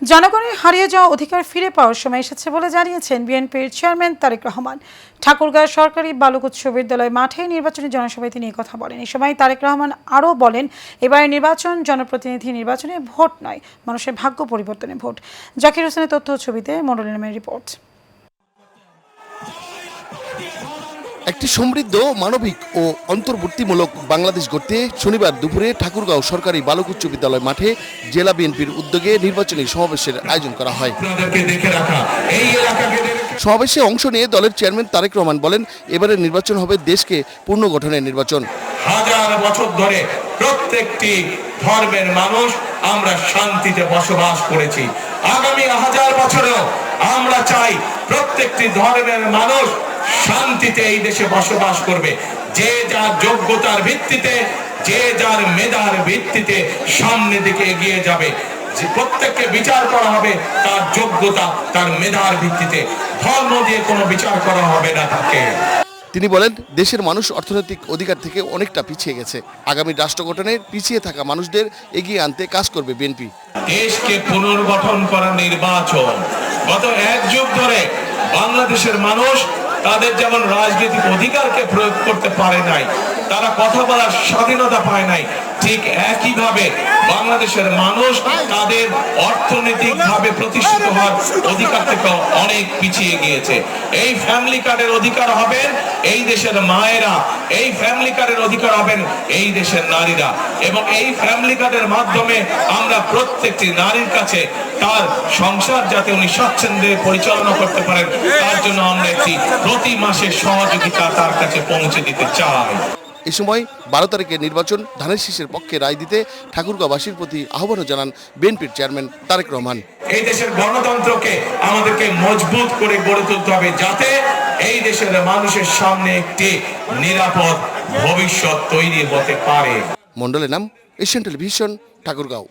জনগণের হারিয়ে যাওয়া অধিকার ফিরে পাওয়ার সময় এসেছে বলে জানিয়েছেন বিএনপির চেয়ারম্যান তারেক রহমান। ঠাকুরগাঁও সরকারি বালক উচ্চ বিদ্যালয় মাঠে নির্বাচনী জনসভায় তিনি কথা বলেন। এই সময় তারেক রহমান আরও বলেন, এবারের নির্বাচন জনপ্রতিনিধি নির্বাচনে ভোট নয়, মানুষের ভাগ্য পরিবর্তনে ভোট। জাকির হোসেনের তথ্য ছবিতে মন্ডলী নামের রিপোর্ট। একটি সমৃদ্ধ, মানবিক ও অন্তর্বর্তীমূলক বাংলাদেশ গড়তে শনিবার দুপুরে ঠাকুরগাঁও সরকারি বালক উচ্চ বিদ্যালয় মাঠে জেলা বিএনপির উদ্যোগে নির্বাচনী সমাবেশের আয়োজন করা হয়। সমাবেশে অংশ নিয়ে দলের চেয়ারম্যান তারেক রহমান বলেন, এবারের নির্বাচন হবে দেশকে পুনর্গঠনের নির্বাচন। হাজার বছর ধরে প্রত্যেকটি ধর্মের মানুষ আমরা শান্তিতে বসবাস করেছি। আগামী হাজার বছরেও আমরা চাই প্রত্যেকটি ধর্মের মানুষ শান্তিতে এই দেশে বসবাস করবে। যে যার যোগ্যতার ভিত্তিতে, যে যার মেধার ভিত্তিতে সামনের দিকে এগিয়ে যাবে। প্রত্যেককে বিচার করা হবে তার যোগ্যতা, তার মেধার ভিত্তিতে। ধর্ম দিয়ে কোনো বিচার করা হবে না তাকে। তিনি বলেন, দেশের মানুষ অর্থনৈতিক অধিকার থেকে অনেকটা পিছিয়ে গেছে। আগামী রাষ্ট্র গঠনে পিছিয়ে থাকা মানুষদের এগিয়ে আনতে কাজ করবে বিএনপি। দেশকে পুনর্গঠন করা নির্বাচন। গত এক যুগ ধরে বাংলাদেশের মানুষ তাদের যেমন রাজনৈতিক অধিকারকে প্রয়োগ করতে পারে নাই, তারা কথা বলার স্বাধীনতা পায় নাই, ঠিক একইভাবে বাংলাদেশের মানুষ তাদের অর্থনৈতিকভাবে প্রতিষ্ঠিত হওয়ার অধিকার থেকে অনেক পিছিয়ে গিয়েছে। এই ফ্যামিলি কার্ডের অধিকার হবেন এই দেশের মায়েরা, এই ফ্যামিলি কার্ডের অধিকার হবেন এই দেশের নারীরা, এবং এই ফ্যামিলি কার্ডের মাধ্যমে আমরা প্রত্যেকটি নারীর কাছে তার সংসার যাতে উনি স্বচ্ছন্দে পরিচালনা করতে পারেন, তার জন্য আমরা একটি প্রতি মাসে সহযোগিতা তার কাছে পৌঁছে দিতে চাই। এ সময় 12 তারিখের নির্বাচন ধানের শীষের পক্ষে রায় দিতে ঠাকুরগাঁওবাসীর প্রতি আহ্বানও জানান বিএনপির চেয়ারম্যান তারেক রহমান। এই দেশের গণতন্ত্রকে আমাদেরকে মজবুত করে গড়ে তুলতে হবে, যাতে এই দেশের মানুষের সামনে একটি নিরাপদ ভবিষ্যৎ তৈরি হতে পারে। মন্ডলের নাম, এশিয়ান টেলিভিশন, ঠাকুরগাঁও।